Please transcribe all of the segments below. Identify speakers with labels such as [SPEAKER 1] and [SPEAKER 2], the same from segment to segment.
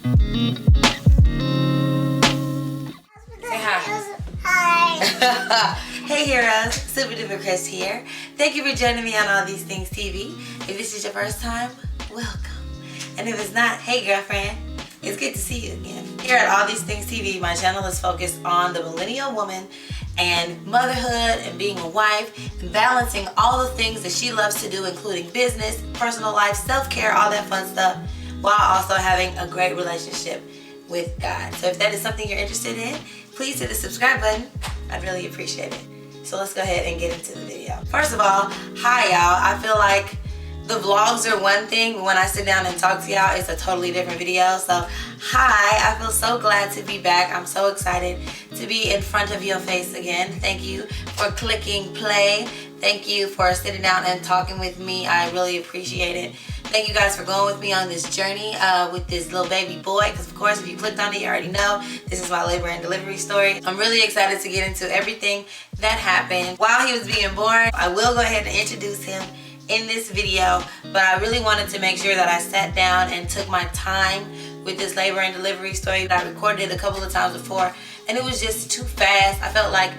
[SPEAKER 1] Say hi. Hey heroes, Super Duper Chris here. Thank you for joining me on All These Things TV. If this is your first time, welcome. And if it's not, hey girlfriend, it's good to see you again. Here at All These Things TV, my channel is focused on the millennial woman and motherhood and being a wife and balancing all the things that she loves to do, including business, personal life, self-care, all that fun stuff, while also having a great relationship with God. So if that is something you're interested in, please hit the subscribe button. I'd really appreciate it. So let's go ahead and get into the video. First of all, hi y'all. I feel like the vlogs are one thing, but when I sit down and talk to y'all, it's a totally different video. So hi, I feel so glad to be back. I'm so excited to be in front of your face again. Thank you for clicking play. Thank you for sitting down and talking with me. I really appreciate it. Thank you guys for going with me on this journey with this little baby boy, because of course if you clicked on it, you already know this is my labor and delivery story. I'm really excited to get into everything that happened while he was being born. I will go ahead and introduce him in this video, but I really wanted to make sure that I sat down and took my time with this labor and delivery story. I recorded it a couple of times before and it was just too fast. I felt like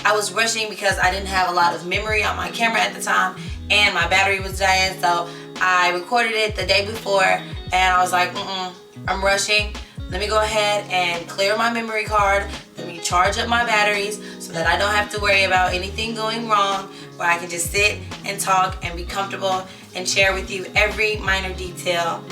[SPEAKER 1] I was rushing because I didn't have a lot of memory on my camera at the time and my battery was dying, so I recorded it the day before and I was like, I'm rushing. Let me go ahead and clear my memory card. Let me charge up my batteries so that I don't have to worry about anything going wrong, where I can just sit and talk and be comfortable and share with you every minor detail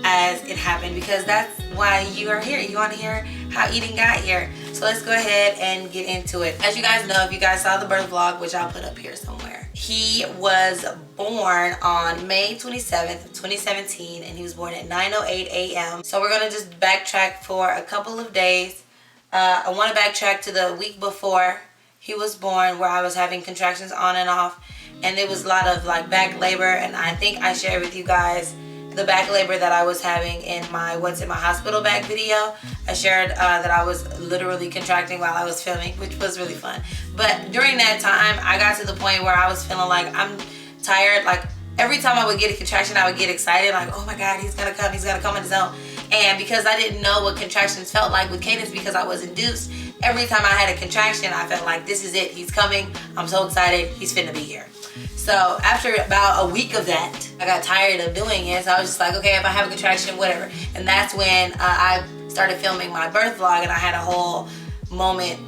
[SPEAKER 1] as it happened, because that's why you are here. You want to hear how Eden got here. So let's go ahead and get into it. As you guys know, if you guys saw the birth vlog, which I'll put up here somewhere, he was born on May 27th, 2017, and he was born at 9:08 a.m. So we're gonna just backtrack for a couple of days. I want to backtrack to the week before he was born, where I was having contractions on and off, and it was a lot of like back labor, and I think I shared with you guys the back labor that I was having in my What's in My Hospital Bag video. I shared that I was literally contracting while I was filming, which was really fun. But during that time, I got to the point where I was feeling like I'm tired. Like every time I would get a contraction, I would get excited, like, oh my God, he's gonna come in his own. And because I didn't know what contractions felt like with Cadence, because I was induced, every time I had a contraction, I felt like this is it, he's coming, I'm so excited, he's finna be here. So after about a week of that, I got tired of doing it, so I was just like, okay, if I have a contraction, whatever. And that's when I started filming my birth vlog, and I had a whole moment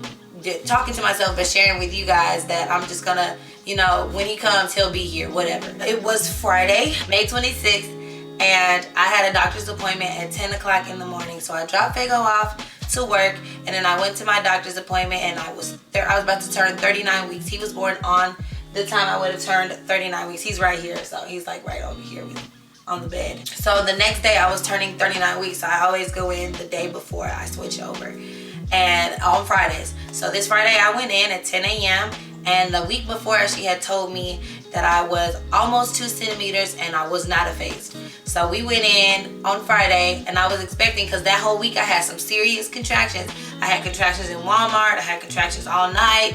[SPEAKER 1] talking to myself but sharing with you guys that I'm just gonna, you know, when he comes, he'll be here, whatever. It was Friday, May 26th, and I had a doctor's appointment at 10 o'clock in the morning. So I dropped Fago off to work, and then I went to my doctor's appointment, and I was about to turn 39 weeks. He was born on the time I would have turned 39 weeks. He's right here, so he's like right over here on the bed. So the next day I was turning 39 weeks. So I always go in the day before I switch over, and on Fridays. So this Friday I went in at 10 a.m. and the week before she had told me that I was almost 2 centimeters and I was not effaced. So we went in on Friday, and I was expecting, because that whole week I had some serious contractions. I had contractions in Walmart, I had contractions all night.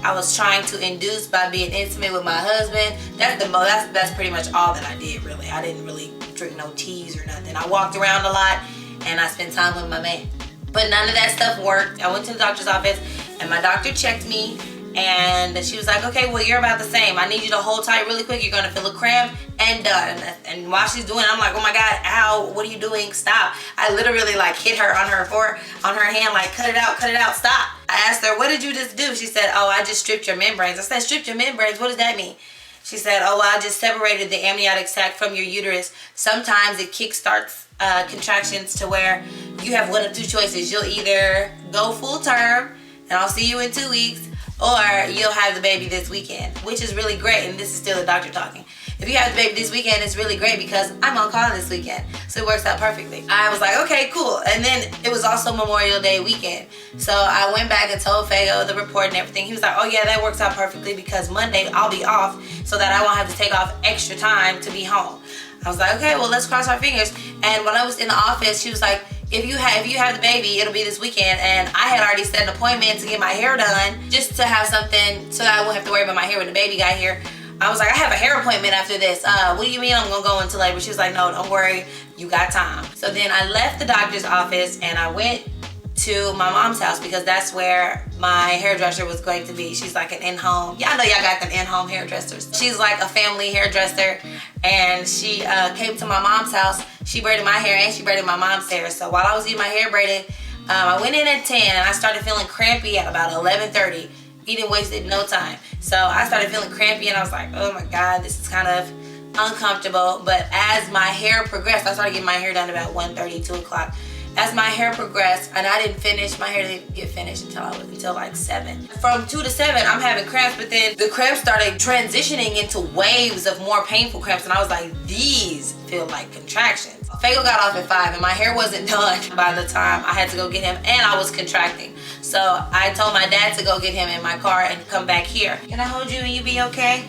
[SPEAKER 1] I was trying to induce by being intimate with my husband. That's pretty much all that I did, really. I didn't really drink no teas or nothing. I walked around a lot and I spent time with my man. But none of that stuff worked. I went to the doctor's office and my doctor checked me, and she was like, okay, well, you're about the same. I need you to hold tight really quick. You're gonna feel a cramp and done. And while she's doing it, I'm like, oh my God, ow, what are you doing? Stop. I literally like hit her on her hand, like, cut it out, stop. I asked her, what did you just do? She said, oh, I just stripped your membranes. I said, stripped your membranes? What does that mean? She said, oh, well, I just separated the amniotic sac from your uterus. Sometimes it kickstarts contractions to where you have one of two choices. You'll either go full term, and I'll see you in 2 weeks, or you'll have the baby this weekend, which is really great. And this is still the doctor talking. If you have the baby this weekend, it's really great because I'm on call this weekend. So it works out perfectly. I was like, okay, cool. And then it was also Memorial Day weekend. So I went back and told Fago the report and everything. He was like, oh yeah, that works out perfectly because Monday I'll be off so that I won't have to take off extra time to be home. I was like, okay, well, let's cross our fingers. And when I was in the office, she was like, if you have the baby, it'll be this weekend. And I had already set an appointment to get my hair done just to have something so that I wouldn't have to worry about my hair when the baby got here. I was like, I have a hair appointment after this. What do you mean I'm gonna go into labor? She was like, no, don't worry, you got time. So then I left the doctor's office and I went to my mom's house because that's where my hairdresser was going to be. She's like an in-home, y'all know y'all got them in-home hairdressers. She's like a family hairdresser, and she came to my mom's house. She braided my hair and she braided my mom's hair. So while I was getting my hair braided, I went in at 10 and I started feeling crampy at about 11:30. Eating wasted no time. So I started feeling crampy and I was like, oh my God, this is kind of uncomfortable. But as my hair progressed, I started getting my hair done about 1:30, 2 o'clock. As my hair progressed, and I didn't finish, my hair didn't get finished until like 7. From 2 to 7, I'm having cramps, but then the cramps started transitioning into waves of more painful cramps, and I was like, these feel like contractions. Fago got off at 5, and my hair wasn't done by the time I had to go get him, and I was contracting. So I told my dad to go get him in my car and come back here. Can I hold you and you be okay?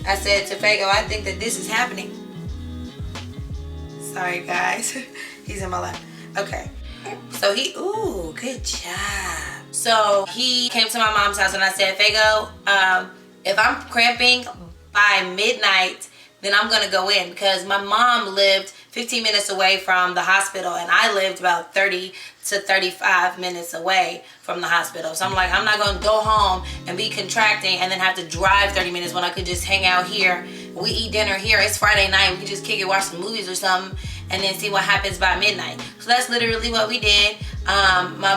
[SPEAKER 1] I said to Fago, I think that this is happening. Sorry guys, he's in my lap. Okay, so ooh, good job. So he came to my mom's house and I said, Fago, if I'm cramping by midnight, then I'm gonna go in, because my mom lived 15 minutes away from the hospital and I lived about 30 to 35 minutes away from the hospital. So I'm like, I'm not gonna go home and be contracting and then have to drive 30 minutes when I could just hang out here. We eat dinner here. It's Friday night. We can just kick it, watch some movies or something, and then see what happens by midnight. So that's literally what we did. My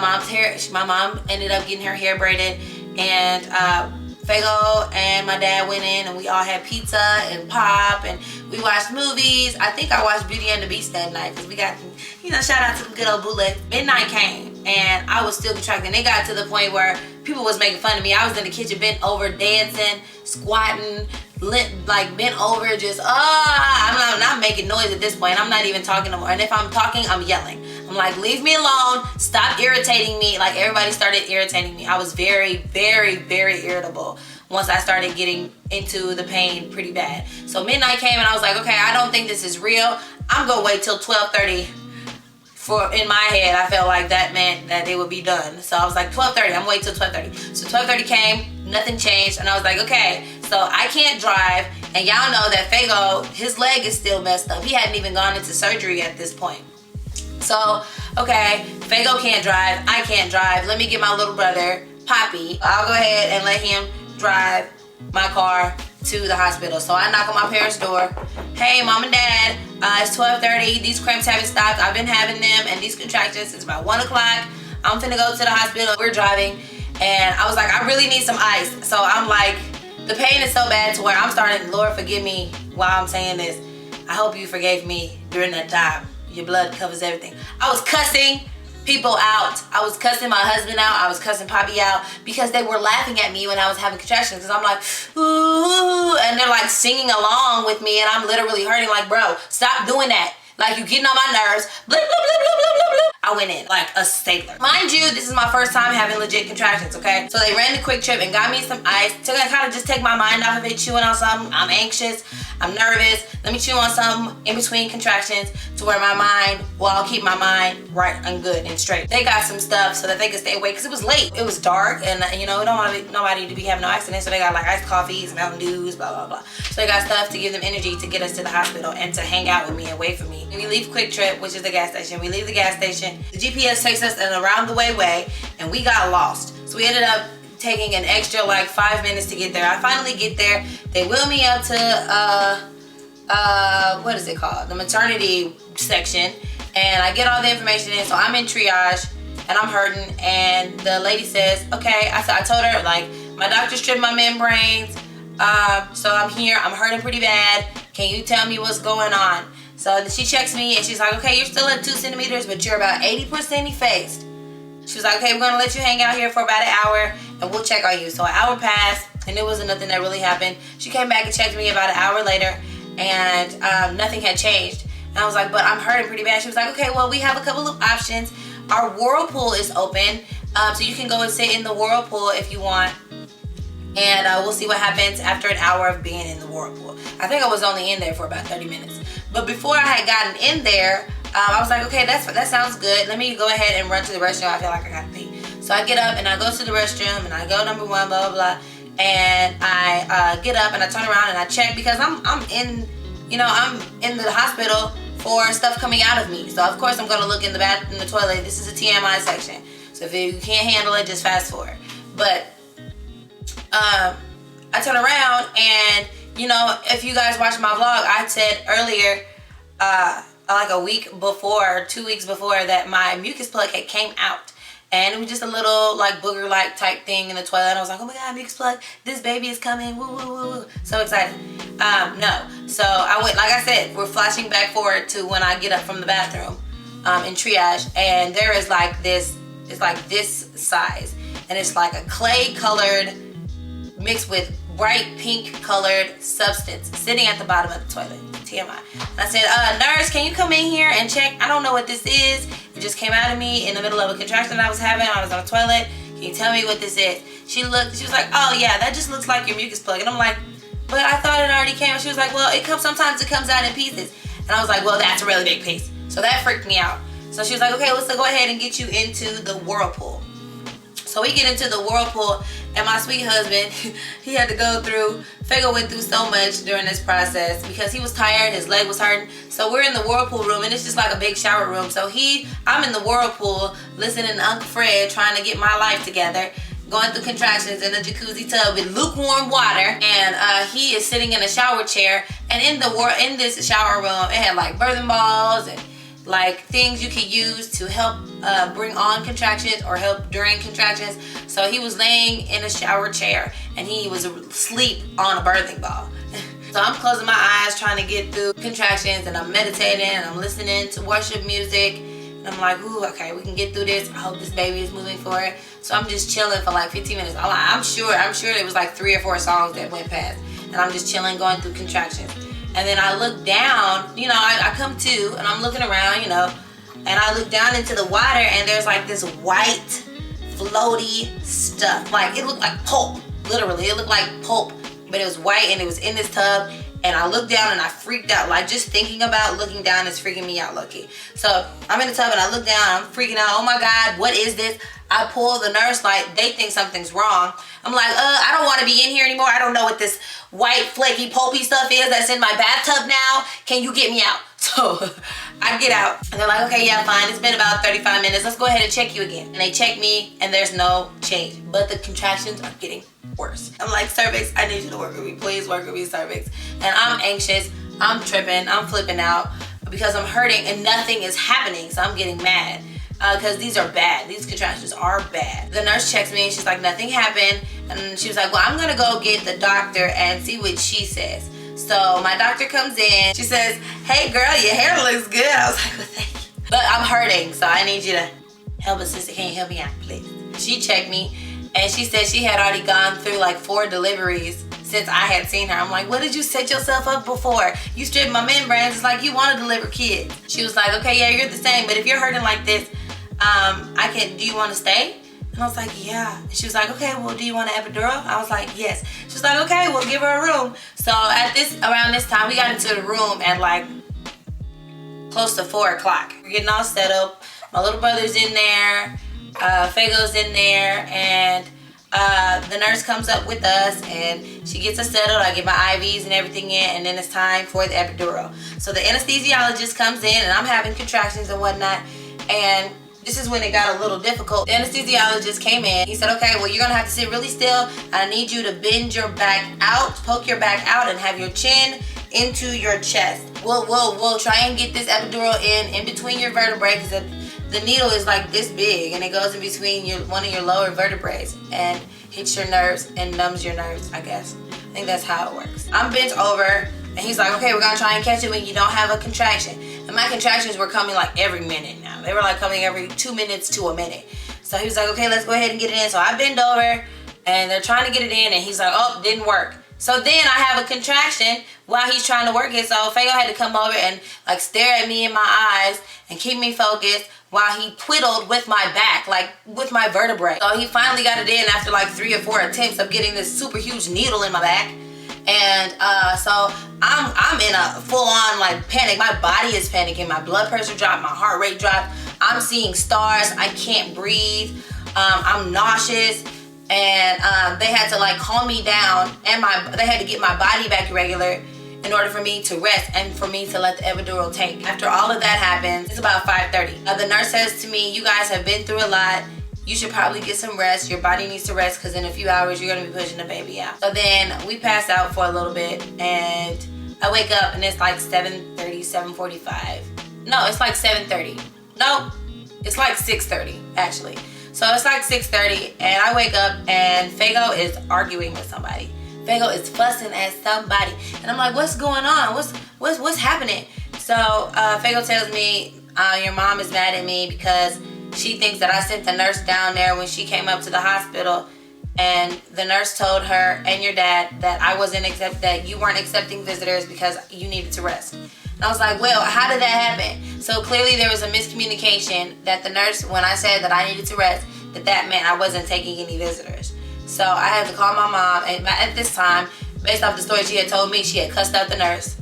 [SPEAKER 1] mom ended up getting her hair braided, and Fago and my dad went in and we all had pizza and pop and we watched movies. I think I watched Beauty and the Beast that night because we got, shout out to the good old bootleg. Midnight came and I was still contracting. It got to the point where people was making fun of me. I was in the kitchen bent over dancing, squatting, like bent over, just I'm not making noise at this point. I'm not even talking no more. And if I'm talking, I'm yelling. I'm like, leave me alone. Stop irritating me. Like, everybody started irritating me. I was very, very, very irritable once I started getting into the pain pretty bad. So midnight came and I was like, okay, I don't think this is real. I'm gonna wait till 12:30. In my head, I felt like that meant that they would be done. So I was like, 12:30, I'm waiting till 12:30. So 12:30 came, nothing changed, and I was like, okay, so I can't drive, and y'all know that Fago, his leg is still messed up. He hadn't even gone into surgery at this point. So, okay, Fago can't drive, I can't drive. Let me get my little brother, Poppy. I'll go ahead and let him drive my car to the hospital. So I knock on my parents' door. Hey, mom and dad, it's 12:30. These cramps haven't stopped. I've been having them and these contractions since about 1 o'clock. I'm finna go to the hospital. We're driving. And I was like, I really need some ice. So I'm like, the pain is so bad to where I'm starting, Lord, forgive me while I'm saying this. I hope you forgave me during that time. Your blood covers everything. I was cussing people out. I was cussing my husband out. I was cussing Poppy out because they were laughing at me when I was having contractions, because I'm like, ooh, and they're like singing along with me and I'm literally hurting. Like, bro, stop doing that. Like, you getting on my nerves. Blah, blah, blah, blah, blah, blah, blah. I went in like a stapler. Mind you, this is my first time having legit contractions, okay? So they ran the Quick Trip and got me some ice to kind of just take my mind off of it, chewing on something. I'm anxious, I'm nervous. Let me chew on something in between contractions to where my mind, well, I'll keep my mind right and good and straight. They got some stuff so that they could stay awake because it was late. It was dark and we don't want nobody to be having no accidents. So they got like iced coffees, Mountain Dews, blah, blah, blah. So they got stuff to give them energy to get us to the hospital and to hang out with me and wait for me. And we leave Quick Trip, which is the gas station. We leave the gas station. The GPS takes us an around the way and we got lost. So we ended up taking an extra like 5 minutes to get there. I finally get there. They wheel me up to what is it called? The maternity section. And I get all the information in. So I'm in triage and I'm hurting. And the lady says, okay. I told her, like, my doctor stripped my membranes. So I'm here. I'm hurting pretty bad. Can you tell me what's going on? So she checks me and she's like, okay, you're still at 2 centimeters, but you're about 80% effaced. She was like, okay, we're gonna let you hang out here for about an hour and we'll check on you. So an hour passed and there wasn't nothing that really happened. She came back and checked me about an hour later and nothing had changed. And I was like, but I'm hurting pretty bad. She was like, okay, well, we have a couple of options. Our whirlpool is open, so you can go and sit in the whirlpool if you want. And we'll see what happens after an hour of being in the whirlpool. I think I was only in there for about 30 minutes. But before I had gotten in there, I was like, okay, that sounds good. Let me go ahead and run to the restroom. I feel like I gotta pee. So I get up and I go to the restroom and I go number 1, blah, blah, blah. and I get up and I turn around and I check because I'm in, I'm in the hospital for stuff coming out of me. So of course I'm gonna look in the toilet. This is a TMI section. So if you can't handle it, just fast forward. But I turn around and, if you guys watch my vlog, I said earlier, like a week before, 2 weeks before, that my mucus plug had came out. And it was just a little like booger-like type thing in the toilet. And I was like, oh my God, mucus plug, this baby is coming, woo, woo, woo, woo. So excited. No. So I went, like I said, we're flashing back forward to when I get up from the bathroom in triage. And there is like this, it's like this size. And it's like a clay colored mixed with bright pink colored substance sitting at the bottom of the toilet. TMI. And I said, nurse, can you come in here and check? I don't know what this is. It just came out of me in the middle of a contraction that I was having. I was on the toilet. Can you tell me what this is? She looked, she was like, oh yeah, that just looks like your mucus plug. And I'm like, but I thought it already came. She was like, well, sometimes it comes out in pieces. And I was like, well, that's a really big piece. So that freaked me out. So she was like, okay, let's go ahead and get you into the whirlpool. So we get into the whirlpool, and my sweet husband, he had to go through, Fago went through so much during this process because he was tired, his leg was hurting. So we're in the whirlpool room, and it's just like a big shower room. So I'm in the whirlpool listening to Uncle Fred trying to get my life together, going through contractions in a jacuzzi tub with lukewarm water, and he is sitting in a shower chair. And in this shower room, it had like birthing balls and like things you could use to help bring on contractions or help during contractions. So he was laying in a shower chair and he was asleep on a birthing ball. So I'm closing my eyes trying to get through contractions, and I'm meditating and I'm listening to worship music. And I'm like, ooh, okay, we can get through this. I hope this baby is moving forward. So I'm just chilling for like 15 minutes. I'm sure there was like 3 or 4 songs that went past. And I'm just chilling, going through contractions. And then I look down, I come to, and I'm looking around, and I look down into the water, and there's like this white, floaty stuff. Like, it looked like pulp, literally. It looked like pulp, but it was white, and it was in this tub. And I looked down, and I freaked out. Like, just thinking about looking down is freaking me out, Loki. So I'm in the tub, and I look down, I'm freaking out. Oh my God, what is this? I pull the nurse light. They think something's wrong. I'm like, I don't want to be in here anymore. I don't know what this white, flaky, pulpy stuff is that's in my bathtub now. Can you get me out? So I get out, and they're like, okay, yeah, fine. It's been about 35 minutes. Let's go ahead and check you again. And they check me, and there's no change. But the contractions are getting worse. I'm like, cervix, I need you to work with me. Please work with me, cervix. And I'm anxious. I'm tripping. I'm flipping out because I'm hurting, and nothing is happening. So I'm getting mad. Because these are bad. These contractions are bad. The nurse checks me and she's like, nothing happened. And she was like, well, I'm gonna go get the doctor and see what she says. So my doctor comes in. She says, hey girl, your hair looks good. I was like, well, thank you. But I'm hurting, so I need you to help a sister. Can you help me out, please? She checked me and she said she had already gone through like 4 deliveries since I had seen her. I'm like, what did you set yourself up before? You stripped my membranes. It's like you want to deliver kids. She was like, okay, yeah, you're the same, but if you're hurting like this, do you want to stay? And I was like, yeah. She was like, okay, well, do you want an epidural? I was like, yes. She was like, okay, we'll give her a room. So around this time, we got into the room at like close to 4 o'clock. We're getting all set up. My little brother's in there. Fago's in there. And the nurse comes up with us and she gets us settled. I get my IVs and everything in, and then it's time for the epidural. So the anesthesiologist comes in, and I'm having contractions and whatnot. And this is when it got a little difficult. The anesthesiologist came in. He said, okay, well, you're gonna have to sit really still. I need you to bend your back out, poke your back out, and have your chin into your chest. We'll try and get this epidural in between your vertebrae, because the needle is like this big, and it goes in between one of your lower vertebrae and hits your nerves and numbs your nerves, I guess. I think that's how it works. I'm bent over, and he's like, okay, we're gonna try and catch it when you don't have a contraction. And my contractions were coming like every minute now. They were like coming every 2 minutes to a minute. So he was like, okay, let's go ahead and get it in. So I bend over, and they're trying to get it in, and he's like, oh, didn't work. So then I have a contraction while he's trying to work it. So Fago had to come over and like stare at me in my eyes and keep me focused while he twiddled with my back, like with my vertebrae. So he finally got it in after like 3 or 4 attempts of getting this super huge needle in my back. And so I'm in a full-on like panic. My body is panicking. My blood pressure dropped. My heart rate dropped. I'm seeing stars. I can't breathe. I'm nauseous. and they had to like calm me down, and they had to get my body back regular in order for me to rest and for me to let the epidural take. After all of that happens, it's about 5:30. The nurse says to me, you guys have been through a lot. You should probably get some rest. Your body needs to rest because in a few hours you're gonna be pushing the baby out. So then we pass out for a little bit, and I wake up and it's like 7:30, 7:45. No, it's like 7:30. No, it's like 6:30 actually. So it's like 6:30 and I wake up and Fago is arguing with somebody. Fago is fussing at somebody. And I'm like, what's going on? What's happening? So Fago tells me, your mom is mad at me because she thinks that I sent the nurse down there when she came up to the hospital, and the nurse told her and your dad that that you weren't accepting visitors because you needed to rest. And I was like, well, how did that happen? So clearly there was a miscommunication that the nurse, when I said that I needed to rest, that meant I wasn't taking any visitors. So I had to call my mom, and at this time, based off the story she had told me, she had cussed out the nurse,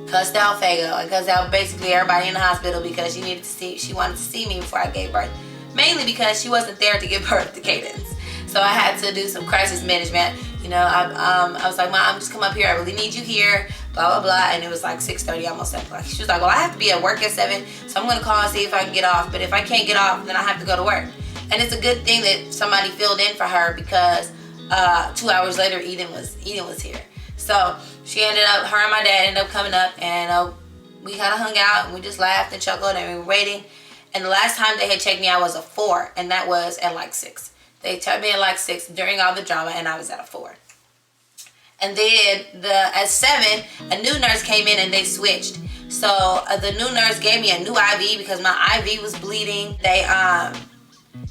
[SPEAKER 1] cussed out Fago, and cussed out basically everybody in the hospital because she wanted to see me before I gave birth. Mainly because she wasn't there to give birth to Cadence. So I had to do some crisis management. You know, I was like, Mom, just come up here. I really need you here. Blah, blah, blah. And it was like 6:30, almost 7 o'clock. She was like, well, I have to be at work at 7, so I'm going to call and see if I can get off. But if I can't get off, then I have to go to work. And it's a good thing that somebody filled in for her because 2 hours later, Eden was here. So she ended up, her and my dad ended up coming up, and we kind of hung out and we just laughed and chuckled and we were waiting. And the last time they had checked me, I was a 4, and that was at like 6. They checked me at like 6 during all the drama, and I was at a 4. And then at 7, a new nurse came in and they switched. So the new nurse gave me a new IV because my IV was bleeding.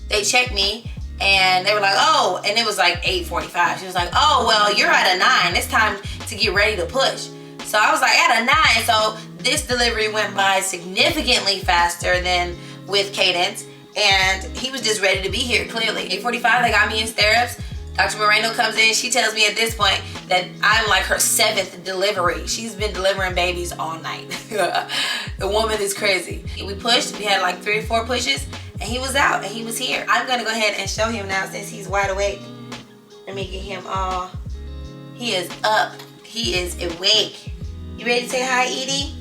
[SPEAKER 1] They checked me and they were like, oh, and it was like 8:45. She was like, oh, well, you're at a 9. It's time to get ready to push. So I was like, at a 9. So this delivery went by significantly faster than with Cadence. And he was just ready to be here, clearly. 8:45, they got me in stirrups. Dr. Moreno comes in. She tells me at this point that I'm like her 7th delivery. She's been delivering babies all night. The woman is crazy. We pushed. We had like 3 or 4 pushes, and he was out, and he was here. I'm going to go ahead and show him now since he's wide awake. Let me get him all. He is up. He is awake. You ready to say hi, Edie?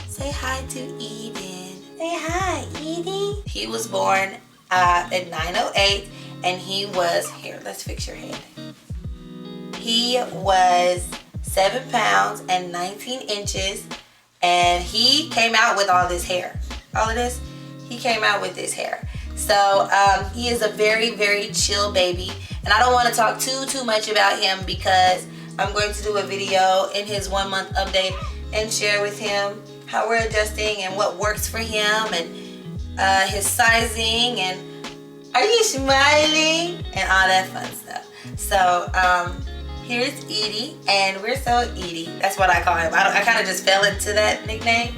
[SPEAKER 1] Say hi to Eden. Say hi, Edie. He was born at 9:08. And he was, here, let's fix your head. He was 7 pounds and 19 inches. And he came out with all this hair. All of this, he came out with this hair. So he is a very, very chill baby. And I don't want to talk too much about him because I'm going to do a video in his 1-month update and share with him how we're adjusting and what works for him and his sizing and are you smiling? And all that fun stuff. So, here's Edie, and we're so Edie. That's what I call him. I kind of just fell into that nickname.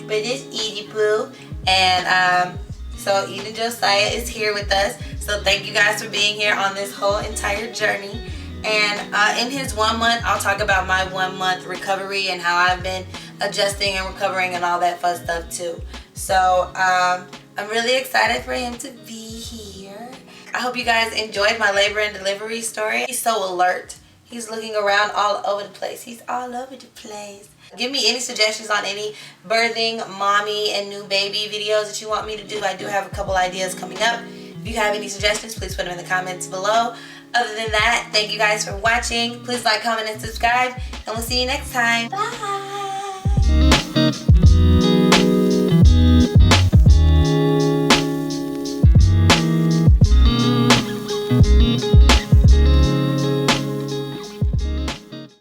[SPEAKER 1] But it's Edie Poo. And so Eden Josiah is here with us. So thank you guys for being here on this whole entire journey. And in his 1 month, I'll talk about my 1 month recovery and how I've been adjusting and recovering and all that fun stuff too. So, I'm really excited for him to be here. I hope you guys enjoyed my labor and delivery story. He's so alert. He's looking around all over the place. He's all over the place. Give me any suggestions on any birthing, mommy, and new baby videos that you want me to do. I do have a couple ideas coming up. If you have any suggestions, please put them in the comments below. Other than that, thank you guys for watching. Please like, comment, and subscribe. And we'll see you next time. Bye.